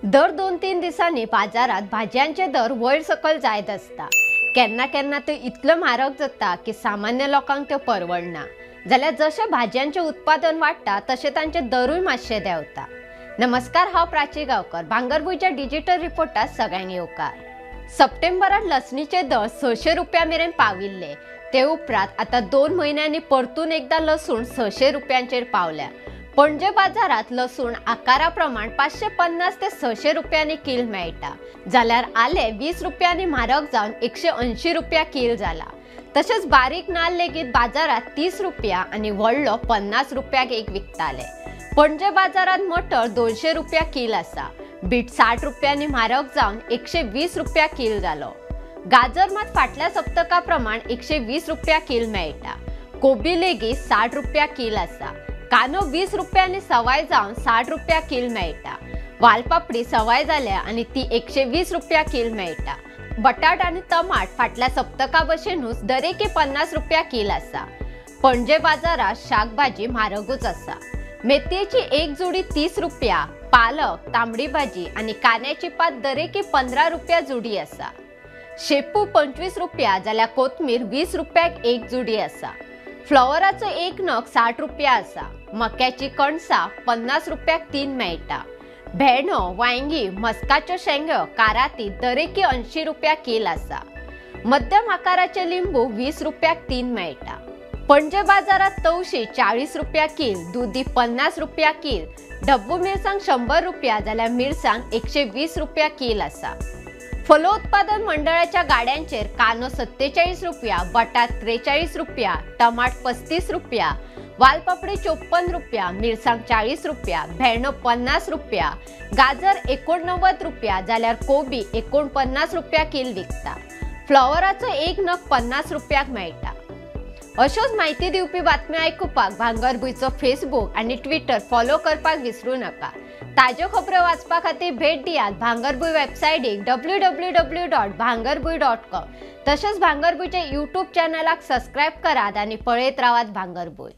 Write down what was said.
दर 2-3 दिवसांनी बाजारात भाज्यांचे दर वयर सकल जायत असता। केन्ना केन्ना ते इतलं म्हारग जाता की सामान्य लोकांक ते परवडना। जाल्यार जशे भाज्यांचे उत्पादन वाढता तसे तांचे दरूय मातशे देंवता। नमस्कार, हांव प्राची गांवकर। भांगरभूंयच्या डिजिटल रिपोर्टात सगळ्यांक येवकार। सप्टेंबरात लसणीचे दर 600 रुपया मेरेन पाविल्ले। ते उपरांत आता 2 म्हयन्यांनी परतून एकदा लसूण 600 रुपयांचेर पावल्या। पणजे बाजारात लसूण आकारा प्रमाण 550 ते 600 रुपयांनी किल मेळटा। जाल्यार आले 20 रुपयांनी म्हारग जावन 180 रुपया किल जाला। तशेंच बारीक नाल लेगीत बाजारात 30 रुपया आणि व्हडलो 50 रुपयाक एक विकताले। पणजे बाजारात मटर 200 रुपया किल आसा। बीट 60 रुपयांनी म्हारग जावन 120 रुपया किल जालो। गाजर मात फाटल्या सप्तका प्रमाण 120 रुपया किल मेळटा। कोबी लेगीत 60 रुपया किल आसा। कानो 20 रुपयांनी सवाय जावन 60 रुपया किल मेळटा। वालपापडी सवाय जाल्या आणि ती 120 रुपया किल मेळटा। बटाट आणि टमाट फाटल्या सप्तका भशेनूच दरेकी 50 रुपया किल आसा। पणजे बाजारात शाकभाजी म्हारगूच आसा। मेथयेची एक जुडी 30 रुपया, पालक, तांबडी भाजी आणि कान्याची पात दरेकी 15 रुपया जुडी आसा। शेपू 25 रुपया जाल्यार कोथमीर 20 रुपयाक एक जुडी आसा। फ्लॉवराचो एक नग 60 रुपया आसा। मक्याची कणसां 50 रुपयाक 3 मेळटा। भेंडो, वांयगी, मस्काच्यो शेंग्यो, काराती दरेकी 80 रुपया किल आसा। मध्यम आकाराचे लिंबू 20 रुपयाक 3 मेळटा। पणजे बाजारात तवशी 40 रुपया किल, दुदी 50 रुपया किल, डब्बू मिरसांग 100 रुपया जाल्यार मिरसांग 120 रुपया किल आसा। फलोत्पादन मंडळाच्या गाड्यांचेर कानो 47 रुपया, बटाट 43 रुपया, टमाट 35 रुपया, वालपापडी 54 रुपया, मिरसांग 40 रुपया, भेंडो 50 रुपया, गाजर 89 रुपया जाल्यार कोबी 49 रुपया किल विकता। फ्लॉवराचो एक नग 50 रुपयाक मेळटा। अश्योच माहिती दिवपी बातम्यो आयकुपाक भांगरभूंयचो फेसबुक आणि ट्विटर फॉलो करपाक विसरू नका। ताज्यो खबरो वाचपा खातीर भेट दियात भांगरभूंय वेबसायटीक www.bhangarbuy.com। तशेंच भांगरभूंयच्या यूट्यूब चॅनलाक सबस्क्रायब करात आणि पळयत रावात भांगरभूंय।